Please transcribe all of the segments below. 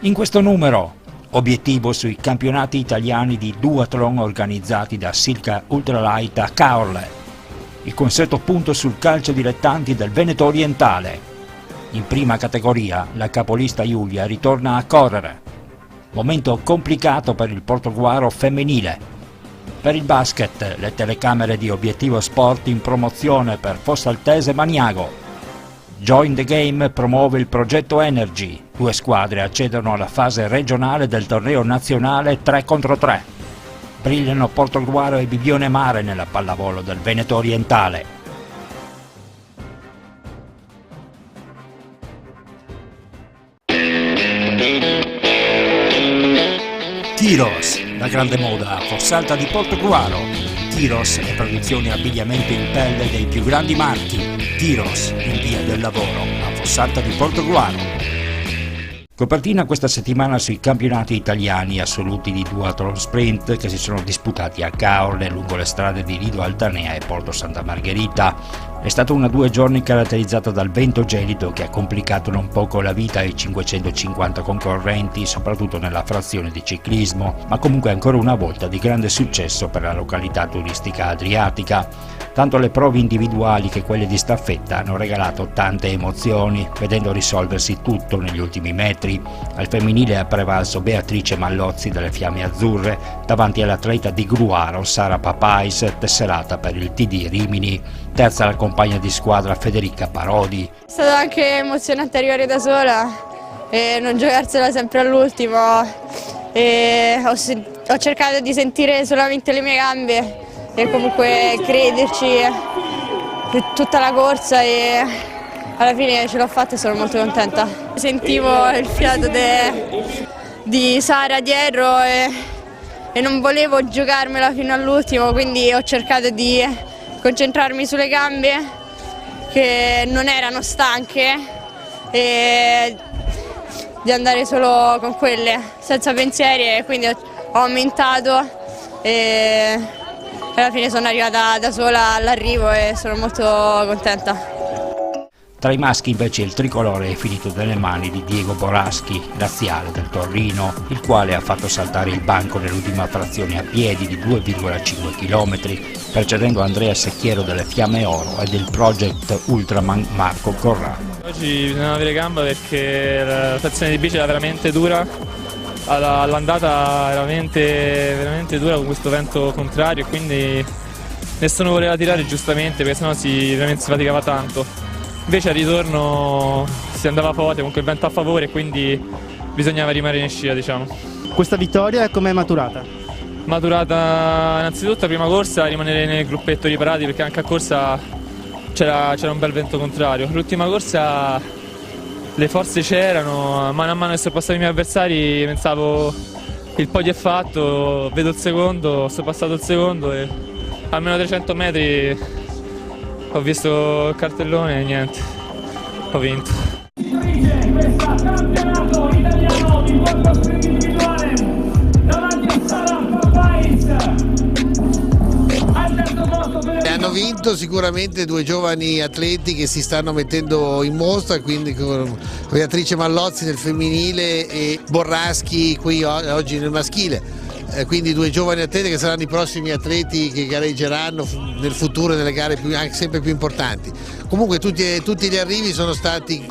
In questo numero, obiettivo sui campionati italiani di duathlon organizzati da Silca Ultralight a Caorle. Il consueto punto sul calcio dilettanti del Veneto orientale. In prima categoria la capolista Giulia ritorna a correre. Momento complicato per il Portogruaro femminile. Per il basket le telecamere di Obiettivo Sport in promozione per Fossaltese Maniago. Join the Game promuove il progetto Energy. 2 squadre accedono alla fase regionale del torneo nazionale 3 contro 3. Brillano Portogruaro e Bibione Mare nella pallavolo del Veneto orientale. Tyros, la grande moda a Fossalta di Portogruaro. Tyros e produzioni abbigliamento in pelle dei più grandi marchi. Tyros in via del lavoro a Fossalta di Portogruaro. Copertina questa settimana sui campionati italiani assoluti di duathlon sprint che si sono disputati a Caorle lungo le strade di Lido Altanea e Porto Santa Margherita. È stata una 2 giorni caratterizzata dal vento gelido che ha complicato non poco la vita ai 550 concorrenti, soprattutto nella frazione di ciclismo, ma comunque ancora una volta di grande successo per la località turistica adriatica. Tanto le prove individuali che quelle di staffetta hanno regalato tante emozioni, vedendo risolversi tutto negli ultimi metri. Al femminile ha prevalso Beatrice Mallozzi delle Fiamme Azzurre davanti all'atleta di Gruaro Sara Papais, tesserata per il TD Rimini. Terza la compagna di squadra Federica Parodi. È stato anche emozionante arrivare da sola e non giocarsela sempre all'ultimo. Ho cercato di sentire solamente le mie gambe e comunque crederci per tutta la corsa e alla fine ce l'ho fatta e sono molto contenta. Sentivo il fiato di Sara dietro e non volevo giocarmela fino all'ultimo, quindi ho cercato di concentrarmi sulle gambe che non erano stanche e di andare solo con quelle, senza pensieri, e quindi ho aumentato e alla fine sono arrivata da sola all'arrivo e sono molto contenta. Tra i maschi invece il tricolore è finito nelle mani di Diego Boraschi, laziale del Torino, il quale ha fatto saltare il banco nell'ultima frazione a piedi di 2,5 km, precedendo Andrea Secchiero delle Fiamme Oro e del Project Ultraman Marco Corrado. Oggi bisogna avere gamba perché la frazione di bici era veramente dura, all'andata era veramente dura con questo vento contrario e quindi nessuno voleva tirare giustamente perché sennò veramente si faticava tanto. Invece al ritorno si andava forte, comunque il vento a favore e quindi bisognava rimanere in scia, diciamo. Questa vittoria com'è maturata? Maturata innanzitutto la prima corsa, rimanere nel gruppetto riparati perché anche a corsa c'era un bel vento contrario. L'ultima corsa le forze c'erano, mano a mano che sono passati i miei avversari pensavo il podio è fatto, vedo il secondo, sono passato il secondo e almeno 300 metri ho visto il cartellone e niente, ho vinto. Hanno vinto sicuramente 2 giovani atleti che si stanno mettendo in mostra, quindi con Beatrice Mallozzi nel femminile e Borraschi qui oggi nel maschile. Quindi 2 giovani atleti che saranno i prossimi atleti che gareggeranno nel futuro nelle gare anche sempre più importanti. Comunque tutti gli arrivi sono stati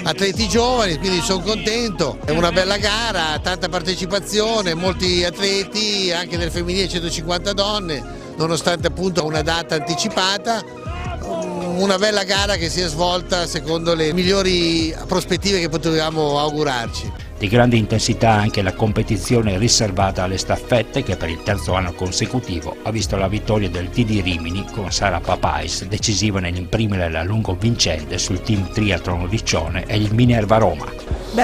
atleti giovani, quindi sono contento. È una bella gara, tanta partecipazione, molti atleti, anche nel femminile 150 donne, nonostante appunto una data anticipata. Una bella gara che si è svolta secondo le migliori prospettive che potevamo augurarci. Di grande intensità anche la competizione riservata alle staffette che per il 3° anno consecutivo ha visto la vittoria del TD Rimini con Sara Papais, decisiva nell'imprimere la lungo vincente sul team Triathlon Riccione e il Minerva Roma.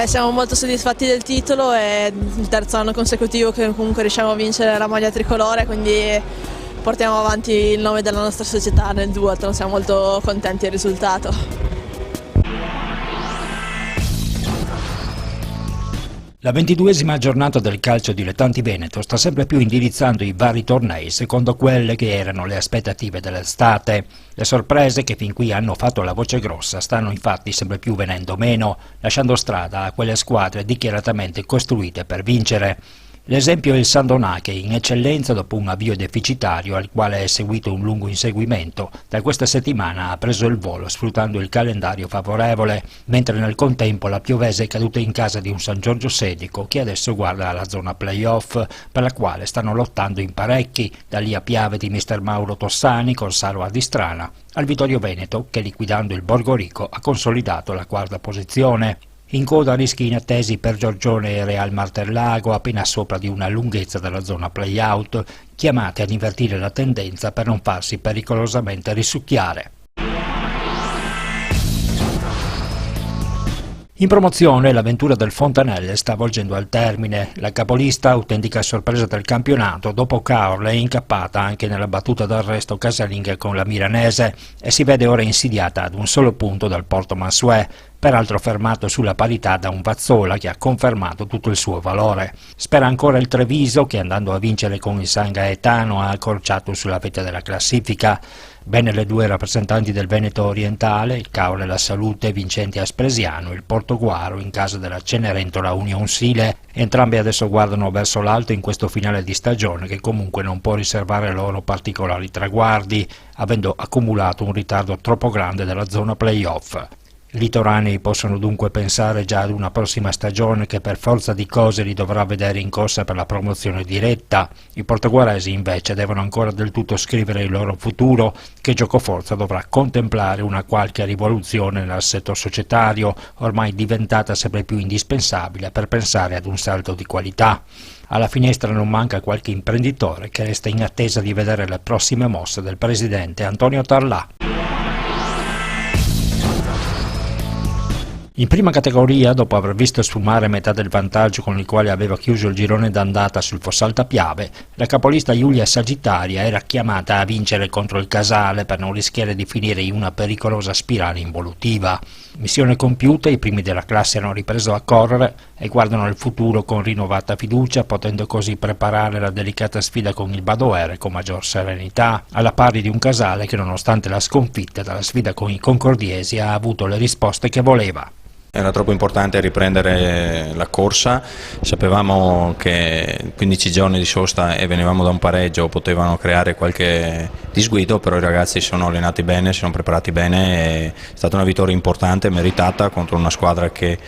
Siamo molto soddisfatti del titolo, è il 3° anno consecutivo che comunque riusciamo a vincere la maglia tricolore, quindi portiamo avanti il nome della nostra società nel duathlon, siamo molto contenti del risultato. La 22esima giornata del calcio dilettanti veneto sta sempre più indirizzando i vari tornei secondo quelle che erano le aspettative dell'estate. Le sorprese che fin qui hanno fatto la voce grossa stanno infatti sempre più venendo meno, lasciando strada a quelle squadre dichiaratamente costruite per vincere. L'esempio è il Sandonà che in eccellenza dopo un avvio deficitario al quale è seguito un lungo inseguimento, da questa settimana ha preso il volo sfruttando il calendario favorevole, mentre nel contempo la Piovese è caduta in casa di un San Giorgio Sedico che adesso guarda alla zona playoff per la quale stanno lottando in parecchi, da lì a Piave di mister Mauro Tossani con Salo Ardistrana, al Vittorio Veneto che liquidando il Borgorico ha consolidato la quarta posizione. In coda rischi inattesi per Giorgione e Real Martellago appena sopra di una lunghezza della zona play-out, chiamati ad invertire la tendenza per non farsi pericolosamente risucchiare. In promozione l'avventura del Fontanelle sta volgendo al termine. La capolista, autentica sorpresa del campionato, dopo Caorle è incappata anche nella battuta d'arresto casalinga con la Milanese e si vede ora insidiata ad un solo punto dal Porto Mansuè, peraltro fermato sulla parità da un Vazzola che ha confermato tutto il suo valore. Spera ancora il Treviso che andando a vincere con il San Gaetano ha accorciato sulla vetta della classifica. Bene le due rappresentanti del Veneto orientale, il Caorle La Salute vincenti a Spresiano, il Portoguaro in casa della Cenerentola Union Sile. Entrambi adesso guardano verso l'alto in questo finale di stagione che comunque non può riservare loro particolari traguardi, avendo accumulato un ritardo troppo grande della zona play-off. I litoranei possono dunque pensare già ad una prossima stagione che per forza di cose li dovrà vedere in corsa per la promozione diretta. I portoguaresi invece devono ancora del tutto scrivere il loro futuro, che giocoforza dovrà contemplare una qualche rivoluzione nell'assetto societario, ormai diventata sempre più indispensabile per pensare ad un salto di qualità. Alla finestra non manca qualche imprenditore che resta in attesa di vedere le prossime mosse del presidente Antonio Tarlà. In prima categoria, dopo aver visto sfumare metà del vantaggio con il quale aveva chiuso il girone d'andata sul Fossalta Piave, la capolista Giulia Sagittaria era chiamata a vincere contro il Casale per non rischiare di finire in una pericolosa spirale involutiva. Missione compiuta, i primi della classe hanno ripreso a correre e guardano al futuro con rinnovata fiducia, potendo così preparare la delicata sfida con il Badoer con maggior serenità, alla pari di un Casale che nonostante la sconfitta dalla sfida con i concordiesi ha avuto le risposte che voleva. Era troppo importante riprendere la corsa, sapevamo che 15 giorni di sosta e venivamo da un pareggio potevano creare qualche disguido, però i ragazzi si sono allenati bene, si sono preparati bene, è stata una vittoria importante, meritata contro una squadra che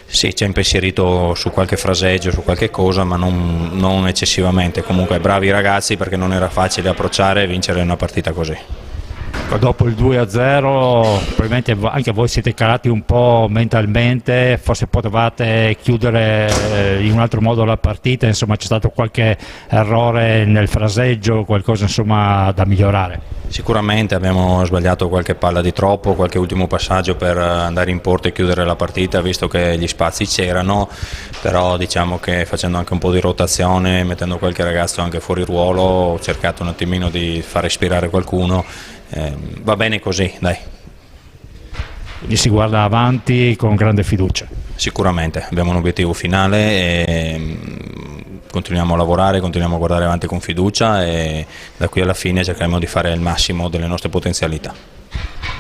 sì, ci ha impensierito su qualche fraseggio, su qualche cosa, ma non eccessivamente. Comunque bravi ragazzi perché non era facile approcciare e vincere una partita così. Dopo il 2-0 probabilmente anche voi siete calati un po' mentalmente, forse potevate chiudere in un altro modo la partita, insomma c'è stato qualche errore nel fraseggio, qualcosa insomma da migliorare? Sicuramente abbiamo sbagliato qualche palla di troppo, qualche ultimo passaggio per andare in porta e chiudere la partita, visto che gli spazi c'erano, però diciamo che facendo anche un po' di rotazione, mettendo qualche ragazzo anche fuori ruolo, ho cercato un attimino di far respirare qualcuno. Va bene così, dai. Quindi si guarda avanti con grande fiducia? Sicuramente, abbiamo un obiettivo finale e continuiamo a lavorare, continuiamo a guardare avanti con fiducia e da qui alla fine cercheremo di fare il massimo delle nostre potenzialità.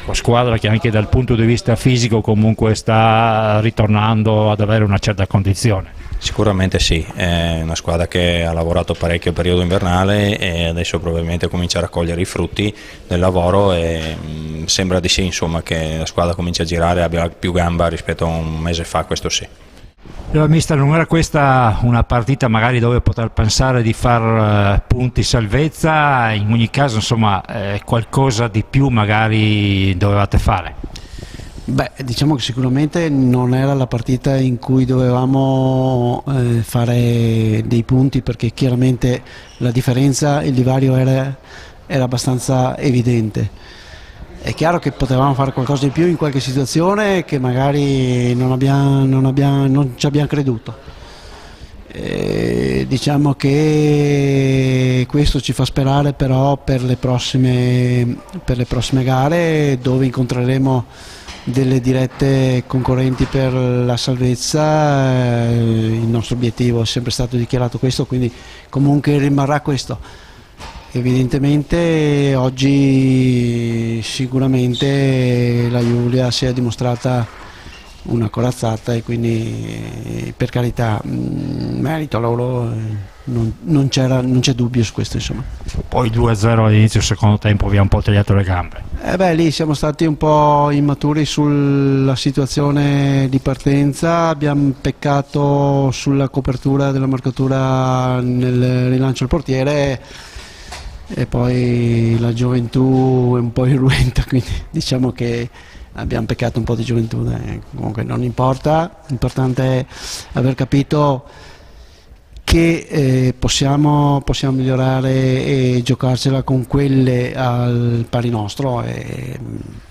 Una squadra che anche dal punto di vista fisico comunque sta ritornando ad avere una certa condizione. Sicuramente sì, è una squadra che ha lavorato parecchio il periodo invernale e adesso probabilmente comincia a raccogliere i frutti del lavoro e sembra di sì, insomma, che la squadra comincia a girare e abbia più gamba rispetto a un mese fa, questo sì. Allora, mister, non era questa una partita magari dove poter pensare di far punti salvezza? In ogni caso insomma qualcosa di più magari dovevate fare? Beh, diciamo che sicuramente non era la partita in cui dovevamo fare dei punti, perché chiaramente la differenza, il divario era abbastanza evidente. È chiaro che potevamo fare qualcosa di più in qualche situazione che magari non ci abbiamo creduto. Diciamo che questo ci fa sperare però per le prossime gare, dove incontreremo delle dirette concorrenti per la salvezza. Il nostro obiettivo è sempre stato dichiarato questo, quindi comunque rimarrà questo. Evidentemente oggi sicuramente la Giulia si è dimostrata una corazzata e quindi per carità merito a loro, non c'è dubbio su questo, insomma. Poi 2-0 all'inizio del secondo tempo vi ha un po' tagliato le gambe. Lì siamo stati un po' immaturi sulla situazione di partenza, abbiamo peccato sulla copertura della marcatura nel rilancio al portiere e poi la gioventù è un po' irruenta, quindi diciamo che abbiamo peccato un po' di gioventù, comunque non importa, l'importante è aver capito che possiamo migliorare e giocarcela con quelle al pari nostro, e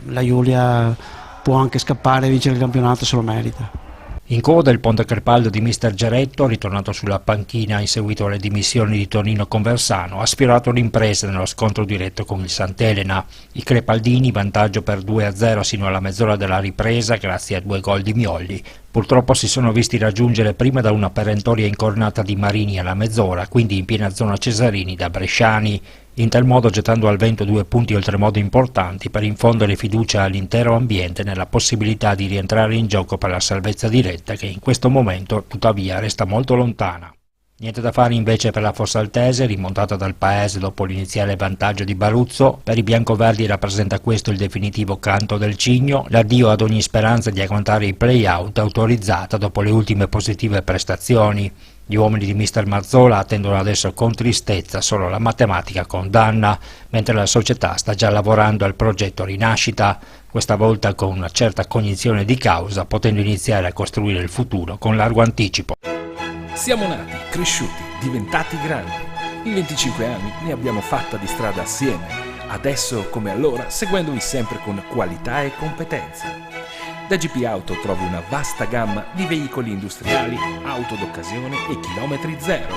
la Giulia può anche scappare e vincere il campionato se lo merita. In coda il Ponte Crepaldo di mister Geretto, ritornato sulla panchina in seguito alle dimissioni di Tonino Conversano, ha aspirato l'impresa nello scontro diretto con il Sant'Elena. I crepaldini vantaggio per 2-0 sino alla mezz'ora della ripresa grazie a 2 gol di Miolli. Purtroppo si sono visti raggiungere prima da una perentoria incornata di Marini alla mezz'ora, quindi in piena zona Cesarini da bresciani, in tal modo gettando al vento 2 punti oltremodo importanti per infondere fiducia all'intero ambiente nella possibilità di rientrare in gioco per la salvezza diretta, che in questo momento tuttavia resta molto lontana. Niente da fare invece per la Fossaltese, rimontata dal paese dopo l'iniziale vantaggio di Baruzzo. Per i biancoverdi rappresenta questo il definitivo canto del cigno, l'addio ad ogni speranza di agguantare i play-out autorizzata dopo le ultime positive prestazioni. Gli uomini di mister Mazzola attendono adesso con tristezza solo la matematica condanna, mentre la società sta già lavorando al progetto Rinascita, questa volta con una certa cognizione di causa, potendo iniziare a costruire il futuro con largo anticipo. Siamo nati, cresciuti, diventati grandi. In 25 anni ne abbiamo fatta di strada assieme, adesso come allora seguendovi sempre con qualità e competenza. Da GP Auto trovi una vasta gamma di veicoli industriali, auto d'occasione e chilometri zero.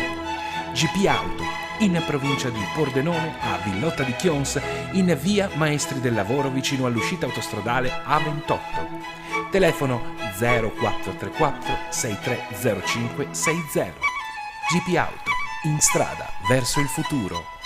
GP Auto, in provincia di Pordenone, a Villotta di Chions, in via Maestri del Lavoro vicino all'uscita autostradale A28. Telefono 0434 6305 60. GP Auto, in strada verso il futuro.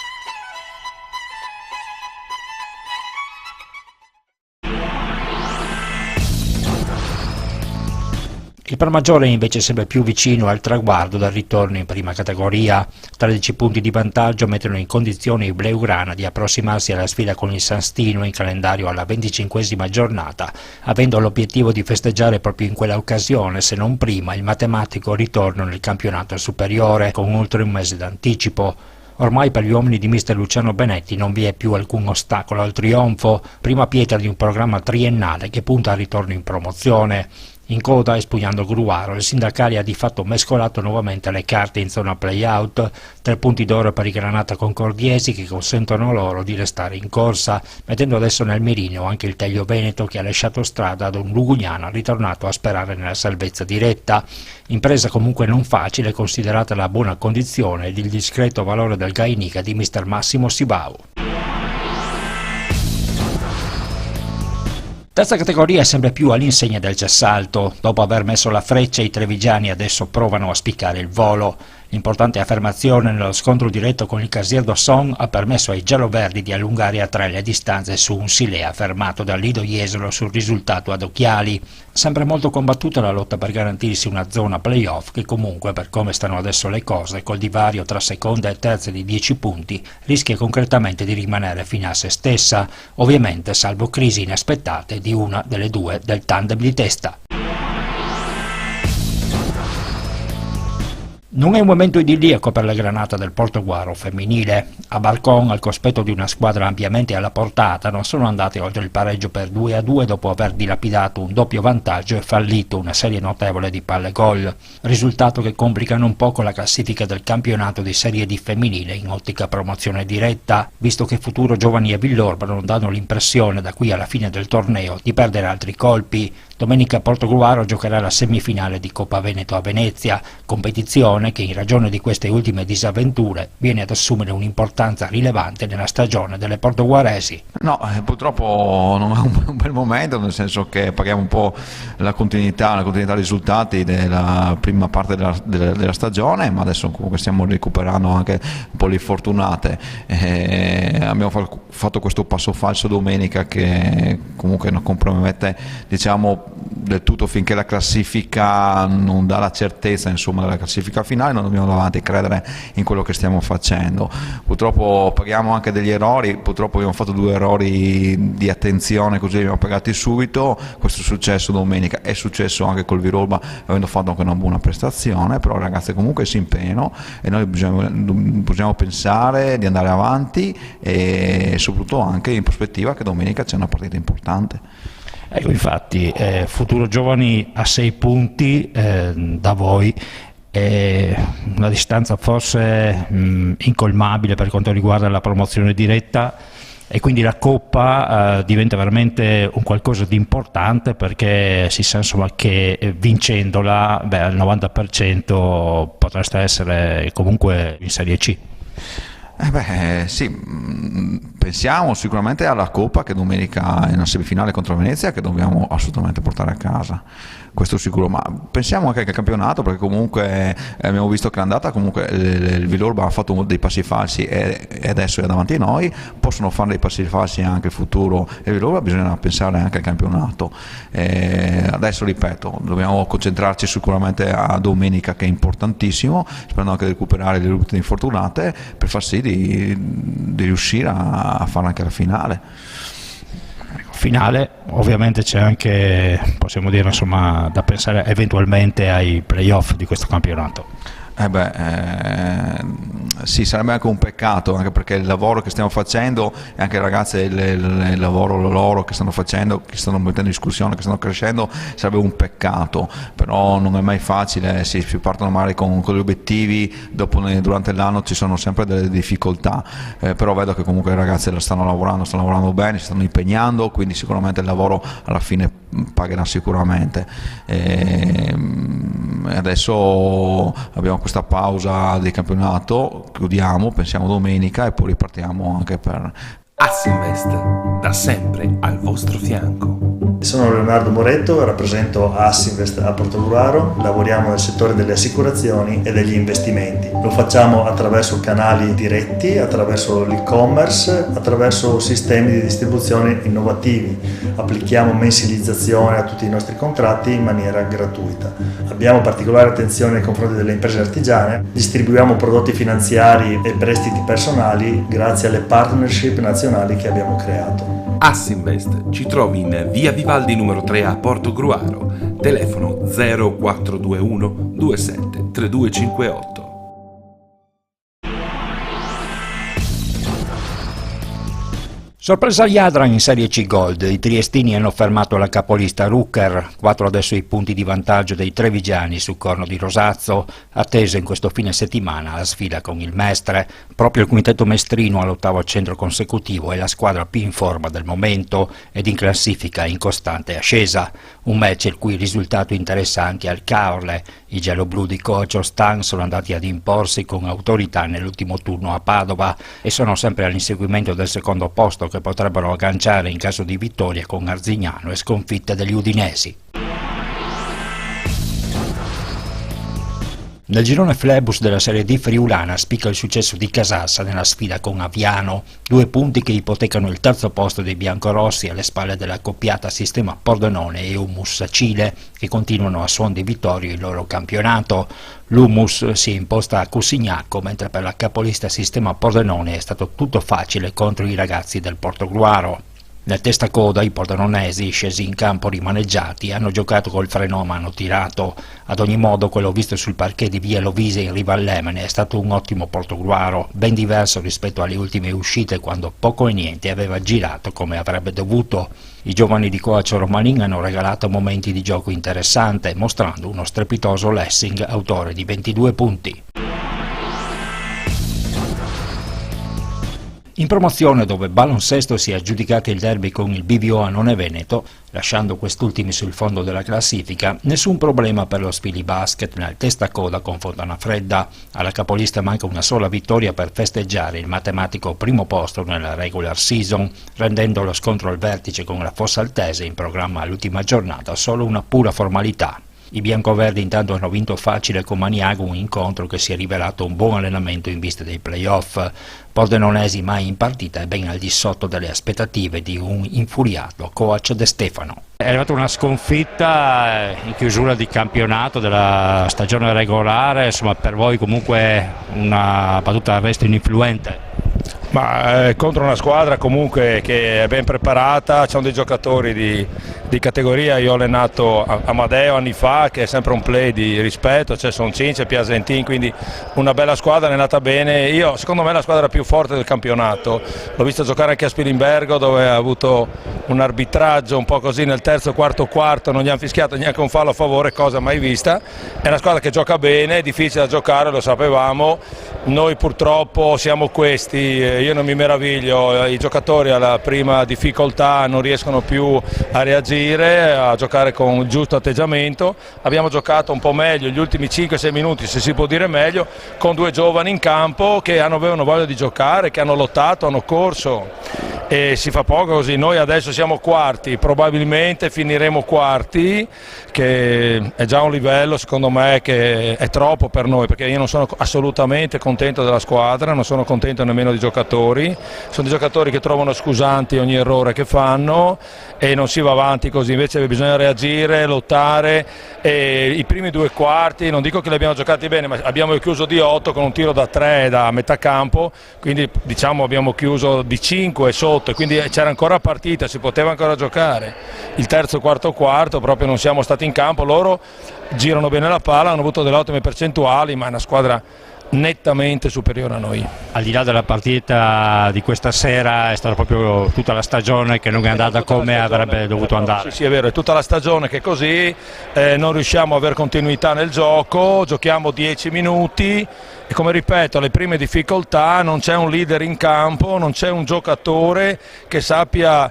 Il Parmaggiore è invece sempre più vicino al traguardo del ritorno in prima categoria. 13 punti di vantaggio mettono in condizione i bleugrana di approssimarsi alla sfida con il San Stino in calendario alla 25esima giornata, avendo l'obiettivo di festeggiare proprio in quella occasione, se non prima, il matematico ritorno nel campionato superiore con oltre un mese d'anticipo. Ormai per gli uomini di mister Luciano Benetti non vi è più alcun ostacolo al trionfo, prima pietra di un programma triennale che punta al ritorno in promozione. In coda, espugnando Gruaro, il Sindacali ha di fatto mescolato nuovamente le carte in zona play-out, 3 punti d'oro per i Granata Concordiesi che consentono loro di restare in corsa, mettendo adesso nel mirino anche il Teglio Veneto che ha lasciato strada ad un Lugugnano ritornato a sperare nella salvezza diretta. Impresa comunque non facile considerata la buona condizione ed il discreto valore del Gainica di mister Massimo Sibau. Terza categoria è sempre più all'insegna del Cessalto. Dopo aver messo la freccia, i trevigiani adesso provano a spiccare il volo. L'importante affermazione nello scontro diretto con il Casier d'Osson ha permesso ai gialloverdi di allungare a 3 le distanze su un Silea fermato dal Lido Jesolo sul risultato ad occhiali. Sempre molto combattuta la lotta per garantirsi una zona playoff che comunque, per come stanno adesso le cose, col divario tra seconda e terza di 10 punti, rischia concretamente di rimanere fino a se stessa, ovviamente salvo crisi inaspettate di una delle due del tandem di testa. Non è un momento idilliaco per la Granata del Portoguaro femminile. A Balcon, al cospetto di una squadra ampiamente alla portata, non sono andate oltre il pareggio per 2-2 dopo aver dilapidato un doppio vantaggio e fallito una serie notevole di palle gol, risultato che complicano un poco la classifica del campionato di Serie D femminile in ottica promozione diretta, visto che Futuro, Giovani e Villorba non danno l'impressione da qui alla fine del torneo di perdere altri colpi. Domenica Portogruaro giocherà la semifinale di Coppa Veneto a Venezia, competizione che in ragione di queste ultime disavventure viene ad assumere un'importanza rilevante nella stagione delle portoguaresi. No, purtroppo non è un bel momento, nel senso che paghiamo un po' la continuità dei risultati della prima parte della stagione, ma adesso comunque stiamo recuperando anche un po' le fortunate. Abbiamo fatto questo passo falso domenica che comunque non compromette, diciamo, del tutto finché la classifica non dà la certezza, insomma, della classifica finale. Non dobbiamo davanti credere in quello che stiamo facendo. Purtroppo paghiamo anche degli errori, purtroppo abbiamo fatto 2 errori di attenzione, così li abbiamo pagati subito. Questo è successo domenica, è successo anche col Virolba, avendo fatto anche una buona prestazione, però le ragazze comunque si impegnano e noi bisogna pensare di andare avanti e soprattutto anche in prospettiva che domenica c'è una partita importante. Ecco, infatti, Futuro Giovani a 6 punti da voi, una distanza forse incolmabile per quanto riguarda la promozione diretta, e quindi la Coppa diventa veramente un qualcosa di importante, perché si sa, insomma, che vincendola al 90% potreste essere comunque in Serie C. Sì, pensiamo sicuramente alla Coppa, che domenica è una semifinale contro Venezia che dobbiamo assolutamente portare a casa, questo sicuro, ma pensiamo anche al campionato, perché comunque abbiamo visto che l'andata comunque il Villorba ha fatto dei passi falsi e adesso è davanti a noi, possono fare dei passi falsi anche il Futuro e il Villorba, bisogna pensare anche al campionato. Adesso ripeto, dobbiamo concentrarci sicuramente a domenica, che è importantissimo, sperando anche di recuperare le rotte infortunate per far sì di riuscire a fare anche la finale. Finale, ovviamente c'è anche, possiamo dire, insomma, da pensare eventualmente ai playoff di questo campionato. Sì, sarebbe anche un peccato, anche perché il lavoro che stiamo facendo e anche le ragazze il lavoro loro che stanno facendo, che stanno mettendo in discussione, che stanno crescendo, sarebbe un peccato, però non è mai facile, si partono magari con gli obiettivi, dopo durante l'anno ci sono sempre delle difficoltà, però vedo che comunque le ragazze stanno lavorando bene, si stanno impegnando, quindi sicuramente il lavoro alla fine pagherà sicuramente. Adesso abbiamo questa pausa di campionato, chiudiamo, pensiamo domenica e poi ripartiamo anche per Assinvest, da sempre al vostro fianco. Sono Leonardo Moretto, rappresento Assinvest a Portogruaro, lavoriamo nel settore delle assicurazioni e degli investimenti. Lo facciamo attraverso canali diretti, attraverso l'e-commerce, attraverso sistemi di distribuzione innovativi. Applichiamo mensilizzazione a tutti i nostri contratti in maniera gratuita. Abbiamo particolare attenzione nei confronti delle imprese artigiane, distribuiamo prodotti finanziari e prestiti personali grazie alle partnership nazionali che abbiamo creato. Assinvest ci trovi in via Vivaldi numero 3 a Portogruaro, telefono 0421 27 3258. Sorpresa Jadran in Serie C Gold, i triestini hanno fermato la capolista Rucker, 4 adesso i punti di vantaggio dei trevigiani sul Corno di Rosazzo, attesa in questo fine settimana la sfida con il Mestre. Proprio il quintetto mestrino all'8° centro consecutivo è la squadra più in forma del momento ed in classifica in costante ascesa, un match il cui risultato interessa anche al Caorle. I gialloblu di coach Ostan sono andati ad imporsi con autorità nell'ultimo turno a Padova e sono sempre all'inseguimento del secondo posto, che potrebbero agganciare in caso di vittoria con Arzignano e sconfitte degli udinesi. Nel girone Flebus della Serie D friulana spicca il successo di Casassa nella sfida con Aviano, 2 punti che ipotecano il terzo posto dei biancorossi alle spalle della accoppiata Sistema Pordenone e Humus Sacile, che continuano a suon di vittorie il loro campionato. L'Humus si è imposta a Cusignacco, mentre per la capolista Sistema Pordenone è stato tutto facile contro i ragazzi del Portogruaro. Nel testacoda i pordenonesi, scesi in campo rimaneggiati, hanno giocato col freno a mano tirato. Ad ogni modo quello visto sul parquet di via Lovise in riva al Lemene è stato un ottimo Portogruaro, ben diverso rispetto alle ultime uscite, quando poco e niente aveva girato come avrebbe dovuto. I giovani di coach Romanin hanno regalato momenti di gioco interessante, mostrando uno strepitoso Lessing, autore di 22 punti. In promozione, dove Baloncesto si è aggiudicato il derby con il BVO Annone Veneto, lasciando quest'ultimi sul fondo della classifica, nessun problema per lo Spili Basket nel testa-coda con Fontana Fredda. Alla capolista manca una sola vittoria per festeggiare il matematico primo posto nella regular season, rendendo lo scontro al vertice con la Fossaltese in programma all'ultima giornata solo una pura formalità. I biancoverdi intanto hanno vinto facile con Maniago un incontro che si è rivelato un buon allenamento in vista dei play-off. Pordenonesi mai in partita e ben al di sotto delle aspettative di un infuriato coach De Stefano. È arrivata una sconfitta in chiusura di campionato della stagione regolare, insomma per voi comunque una battuta d'arresto ininfluente. Ma contro una squadra comunque che è ben preparata, c'è dei giocatori di categoria. Io ho allenato Amadeo anni fa, che è sempre un play di rispetto, c'è Soncin, c'è Piasentin, quindi una bella squadra, è andata bene. Secondo me è la squadra più forte del campionato, l'ho visto giocare anche a Spilimbergo, dove ha avuto un arbitraggio un po' così nel terzo quarto, non gli hanno fischiato neanche un fallo a favore, cosa mai vista. È una squadra che gioca bene, è difficile da giocare, lo sapevamo. Noi purtroppo siamo questi, io non mi meraviglio, i giocatori alla prima difficoltà non riescono più a reagire, a giocare con il giusto atteggiamento. Abbiamo giocato un po' meglio gli ultimi 5-6 minuti, se si può dire meglio, con due giovani in campo che avevano voglia di giocare, che hanno lottato, hanno corso, e si fa poco così. Noi adesso siamo quarti, probabilmente finiremo quarti, che è già un livello secondo me che è troppo per noi, perché io non sono assolutamente contento della squadra, non sono contento nemmeno dei giocatori, sono dei giocatori che trovano scusanti ogni errore che fanno e non si va avanti così. Invece bisogna reagire, lottare, e i primi due quarti non dico che li abbiamo giocati bene, ma abbiamo chiuso di 8 con un tiro da 3 da metà campo, quindi diciamo abbiamo chiuso di 5 sotto, e quindi c'era ancora partita, si poteva ancora giocare. Il terzo e quarto proprio non siamo stati in campo, loro girano bene la palla, hanno avuto delle ottime percentuali, ma è una squadra nettamente superiore a noi. Al di là della partita di questa sera, è stata proprio tutta la stagione che non è andata come avrebbe dovuto andare. Sì, è vero, è tutta la stagione che così, non riusciamo a avere continuità nel gioco, giochiamo 10 minuti e, come ripeto, alle prime difficoltà non c'è un leader in campo, non c'è un giocatore che sappia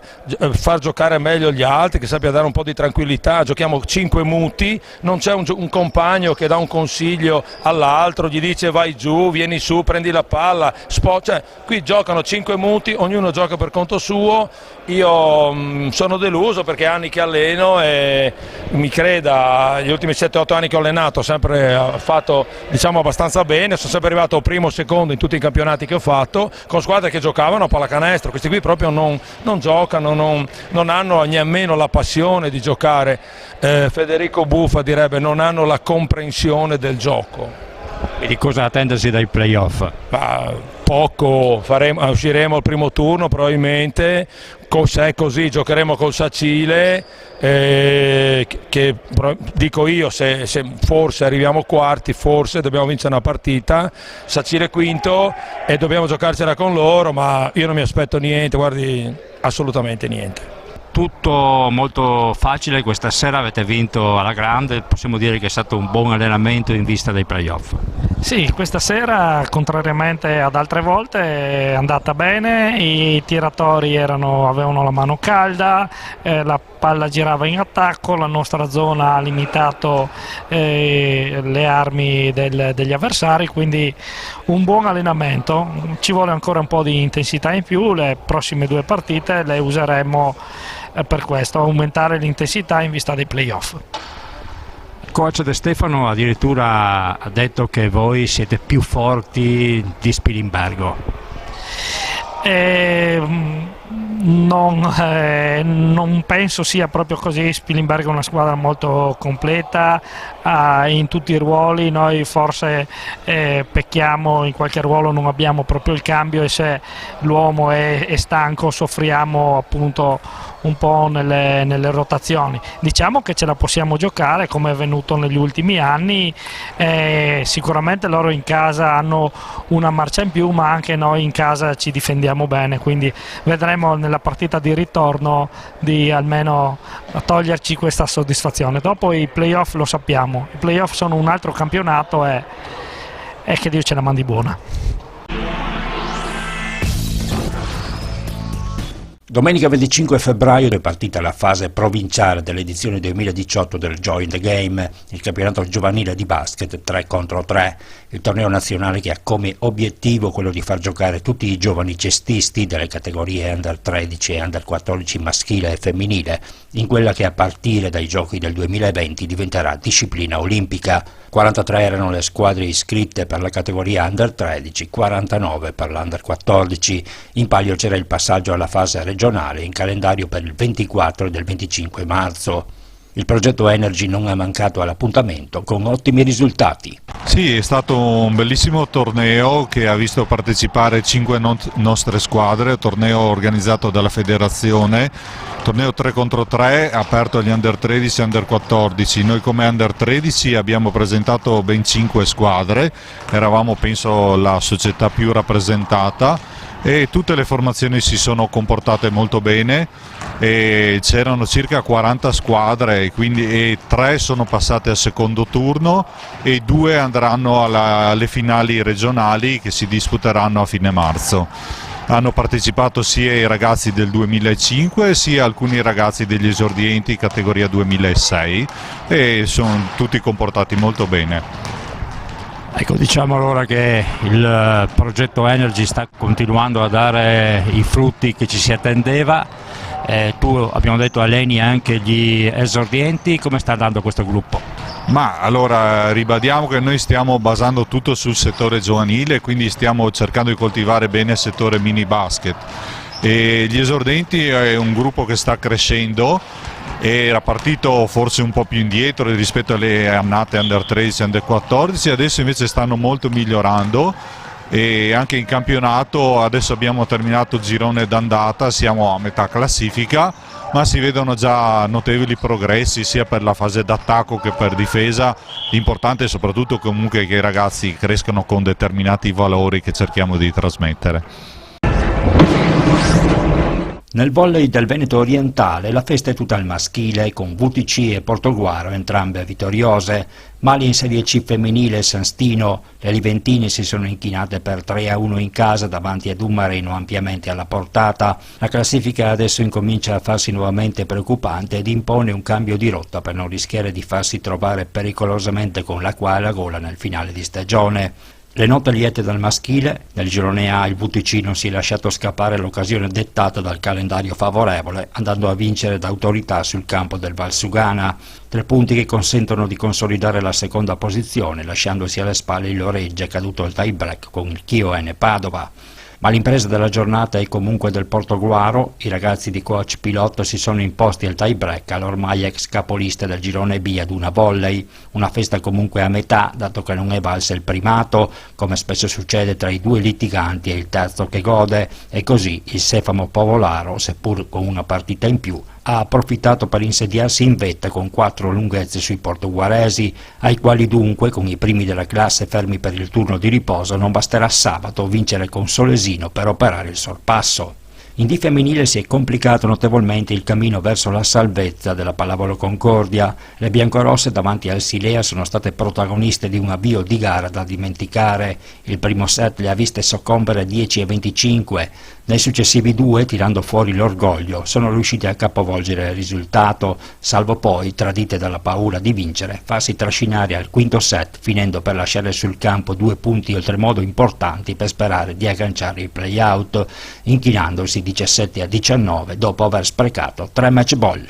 far giocare meglio gli altri, che sappia dare un po' di tranquillità. Giochiamo 5 muti, non c'è un compagno che dà un consiglio all'altro, gli dice vai giù, vieni su, prendi la palla, cioè, qui giocano 5 muti, ognuno gioca per conto suo. Io sono deluso perché anni che alleno, e mi creda, gli ultimi 7-8 anni che ho allenato ho sempre fatto, diciamo, abbastanza bene, sono sempre arrivato primo o secondo in tutti i campionati che ho fatto, con squadre che giocavano a pallacanestro. Questi qui proprio non giocano, non hanno nemmeno la passione di giocare. Federico Buffa direbbe non hanno la comprensione del gioco. E di cosa attendersi dai playoff? Poco, usciremo al primo turno probabilmente, se è così giocheremo col Sacile, che dico io, se forse arriviamo quarti, forse dobbiamo vincere una partita, Sacile quinto, e dobbiamo giocarcela con loro, ma io non mi aspetto niente, guardi, assolutamente niente. Tutto molto facile, questa sera avete vinto alla grande, possiamo dire che è stato un buon allenamento in vista dei playoff. Sì, questa sera, contrariamente ad altre volte, è andata bene, i tiratori avevano la mano calda, la palla girava in attacco, la nostra zona ha limitato le armi degli avversari, quindi un buon allenamento. Ci vuole ancora un po' di intensità in più, le prossime 2 partite le useremo per questo, aumentare l'intensità in vista dei playoff. Il coach De Stefano addirittura ha detto che voi siete più forti di Spilimbergo. Non penso sia proprio così. Spilimbergo è una squadra molto completa in tutti i ruoli. Noi forse pecchiamo in qualche ruolo, non abbiamo proprio il cambio, e se l'uomo è stanco soffriamo appunto un po' nelle rotazioni. Diciamo che ce la possiamo giocare come è venuto negli ultimi anni. Sicuramente loro in casa hanno una marcia in più, ma anche noi in casa ci difendiamo bene, quindi vedremo nella partita di ritorno di almeno toglierci questa soddisfazione. Dopo i playoff lo sappiamo, i playoff sono un altro campionato, e che Dio ce la mandi buona. Domenica 25 febbraio è partita la fase provinciale dell'edizione 2018 del Joy in the Game, il campionato giovanile di basket 3 contro 3, il torneo nazionale che ha come obiettivo quello di far giocare tutti i giovani cestisti delle categorie Under 13 e Under 14 maschile e femminile, in quella che a partire dai giochi del 2020 diventerà disciplina olimpica. 43 erano le squadre iscritte per la categoria Under 13, 49 per l'Under 14. In palio c'era il passaggio alla fase regionale in calendario per il 24 e del 25 marzo. Il progetto Energy non ha mancato all'appuntamento con ottimi risultati. Sì, è stato un bellissimo torneo che ha visto partecipare 5 nostre squadre, torneo organizzato dalla federazione, torneo 3 contro 3 aperto agli Under 13 e Under 14. Noi come Under 13 abbiamo presentato ben 5 squadre, eravamo penso la società più rappresentata e tutte le formazioni si sono comportate molto bene e c'erano circa 40 squadre e 3 sono passate al secondo turno e 2 andranno alle finali regionali che si disputeranno a fine marzo. Hanno partecipato sia i ragazzi del 2005 sia alcuni ragazzi degli esordienti categoria 2006 e sono tutti comportati molto bene. Ecco, diciamo allora che il progetto Energy sta continuando a dare i frutti che ci si attendeva. Tu, abbiamo detto, alleni anche gli esordienti, come sta andando questo gruppo? Ma allora ribadiamo che noi stiamo basando tutto sul settore giovanile, quindi stiamo cercando di coltivare bene il settore mini basket. E gli esordienti è un gruppo che sta crescendo. Era partito forse un po' più indietro rispetto alle annate Under 13 e Under 14, adesso invece stanno molto migliorando e anche in campionato adesso abbiamo terminato il girone d'andata, siamo a metà classifica, ma si vedono già notevoli progressi sia per la fase d'attacco che per difesa. L'importante è soprattutto comunque che i ragazzi crescano con determinati valori che cerchiamo di trasmettere. Nel volley del Veneto orientale la festa è tutta al maschile, con VTC e Portogruaro entrambe vittoriose. Mali in Serie C femminile e San Stino, le Liventine si sono inchinate per 3-1 in casa davanti ad un Marino ampiamente alla portata. La classifica adesso incomincia a farsi nuovamente preoccupante ed impone un cambio di rotta per non rischiare di farsi trovare pericolosamente con l'acqua alla gola nel finale di stagione. Le note liete dal maschile, nel girone A il VTC non si è lasciato scappare l'occasione dettata dal calendario favorevole, andando a vincere d'autorità sul campo del Valsugana. 3 punti che consentono di consolidare la seconda posizione, lasciandosi alle spalle il Loreggia caduto al tie break con il Chioene Padova. Ma l'impresa della giornata è comunque del Portogruaro. I ragazzi di coach Pilotto si sono imposti al tie break all'ormai ex capolista del girone B ad una volley, una festa comunque a metà dato che non è valsa il primato, come spesso succede tra i 2 litiganti e il terzo che gode, e così il Sefamo Povolaro, seppur con una partita in più, ha approfittato per insediarsi in vetta con 4 lunghezze sui portoguaresi, ai quali dunque, con i primi della classe fermi per il turno di riposo, non basterà sabato vincere con Solesino per operare il sorpasso. In D femminile si è complicato notevolmente il cammino verso la salvezza della Pallavolo Concordia. Le biancorosse davanti al Silea sono state protagoniste di un avvio di gara da dimenticare. Il primo set le ha viste soccombere 10-25. Nei successivi 2, tirando fuori l'orgoglio, sono riuscite a capovolgere il risultato, salvo poi, tradite dalla paura di vincere, farsi trascinare al quinto set, finendo per lasciare sul campo 2 punti oltremodo importanti per sperare di agganciare il play-out, inchinandosi 17-19 dopo aver sprecato 3 match ball.